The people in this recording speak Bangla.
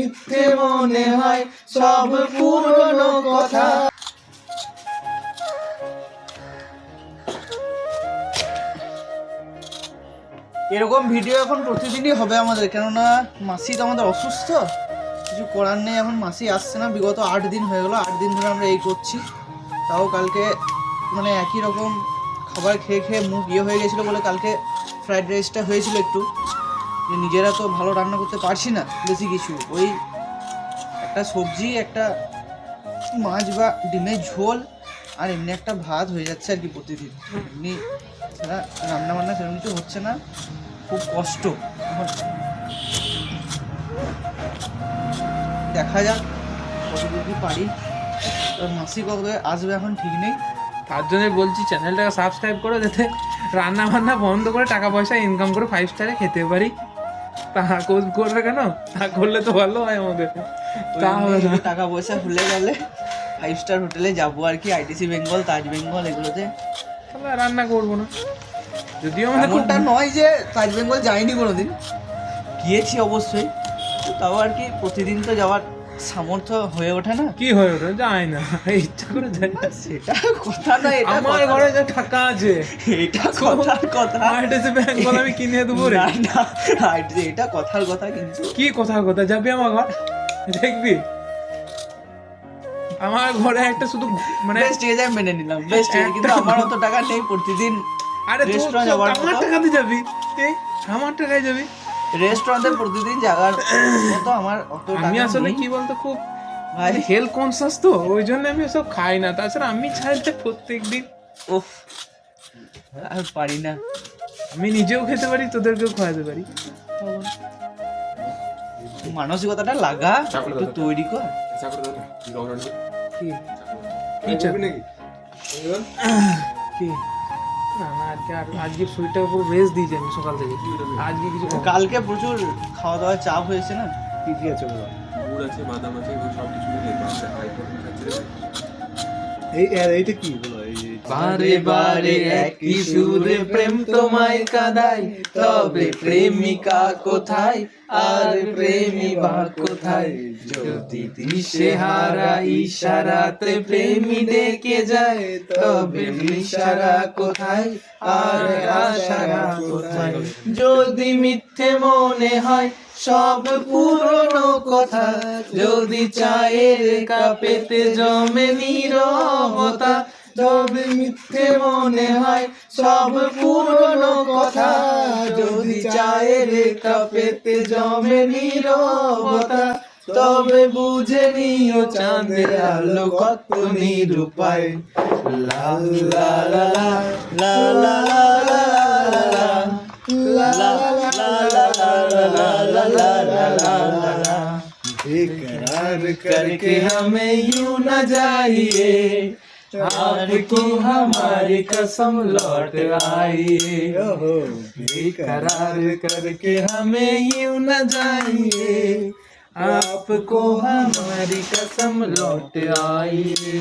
মিথ্যে মনে হয় সব পুরনো কথা। এরকম ভিডিও এখন প্রতিদিনই হবে আমাদের, কেননা মাসি তো আমাদের অসুস্থ, কিছু করার নেই। এখন মাসি আসছে না, বিগত 8 দিন হয়ে গেলো, 8 দিন ধরে আমরা এই করছি। তাও কালকে মানে একই রকম খাবার খেয়ে খেয়ে মুখ হয়ে গেছিলো বলে কালকে ফ্রাইড রাইসটা হয়েছিল একটু। নিজেরা তো ভালো রান্না করতে পারছি না বেশি কিছু, ওই একটা সবজি, একটা মাছ বা ডিমের ঝোল আর এমনি একটা ভাত হয়ে যাচ্ছে আর কি প্রতিদিন। এমনি রান্না বান্না সেরকম কিছু হচ্ছে না, খুব কষ্ট। এখন দেখা যাক কতদূর কি পারি। মাসি কবে আসবে এখন ঠিক নেই, তার জন্যই বলছি চ্যানেলটাকে সাবস্ক্রাইব করে, যাতে রান্না বান্না বন্ধ করে টাকা পয়সা ইনকাম করে 5 স্টারে খেতে পারি। তা করবে কেন? তা করলে তো ভালো হয় আমাদের। তাহলে টাকা পয়সা ভুলে গেলে 5 স্টার হোটেলে যাবো আর কি, আইটিসি বেঙ্গল, তাজ বেঙ্গল, এগুলোতে। তাহলে রান্না করবো না, যদিও আমাদের এমনটা নয় যে তাজ বেঙ্গল যাইনি কোনোদিন, গিয়েছি অবশ্যই, তাও আর কি প্রতিদিন তো যাওয়ার সামর্থ্য হয়ে ওঠে না। কি হয়ে ওঠে, যায় না, ইচ্ছা করে যায় না। সেটা কথা না, এটা আমার ঘরে যে টাকা আছে, এটা কথার কথা। আইটিসি বেঙ্গল আমি কিনে দেবো রে। না, এটা কথার কথা। কিন্তু কি কথার কথা? যাবি আমার ঘর, দেখবি আমার ঘরে একটা শুধু মানে বেস্ট এ যায়, মেনে নিলাম, বেস্ট। কিন্তু আমার অত টাকা নেই প্রতিদিন। আরে রেস্টুরেন্ট যাওয়ার আমার টাকাতে যাবি, আমার টাকায় যাবি রেস্টুরেন্টে প্রতিদিন যাওয়ার মতো আমার অত টাকা আমি আসলে নেই। কি বলতো, খুব ভাই হেলথ কনসাস তো, ওই জন্য আমি ওসব খাই না। তাছাড়া আমি চাইলে প্রত্যেকদিন উফ, আর পারি না। আমি নিজেও খেতে পারি, তোদেরকেও খাওয়াতে পারি। মানসিকতাটা লাগা, একটু তৈরি কর। কি কি কি না না, আজকে শরীরটা পুরো রেস্ট দিয়েছি আমি সকাল থেকে। আজকে কিছু কালকে প্রচুর খাওয়া দাওয়ার চাপ হয়েছে না। কি কি আছে বলো? গুড় আছে, বাদাম আছে, এগুলো সব কিছু মিলে এইটা কি বলো? বারে বারে একই সুরে প্রেম তোমায় কাঁদাই, তবে প্রেমিকা কোথায় আর প্রেমী বা কোথায়? যদি দিশেহারা ইশারাতে প্রেমী ডেকে যায়, তবে ইশারা কোথায় আর আশারা কোথায়? যদি মিথ্যে মনে হয় সব পুরনো কথা, যদি চায়ের কাপেতে জমে নীরবতা, যদি মিথ্যে মনে হয় সব পুরনো কথা, যদি চায়ের কাপেতে জমে নীরবতা, তবে বুঝে নিও চাঁদের আলো কত নিরূপায়। লা লা লা লা লা লা লা লা ला बेकरार करके हमें यूं न जाइए, आपकी हमारी कसम लौट आइए। बेकरार करके हमें यूं न जाइए, आपको हमारी कसम लौट आइए।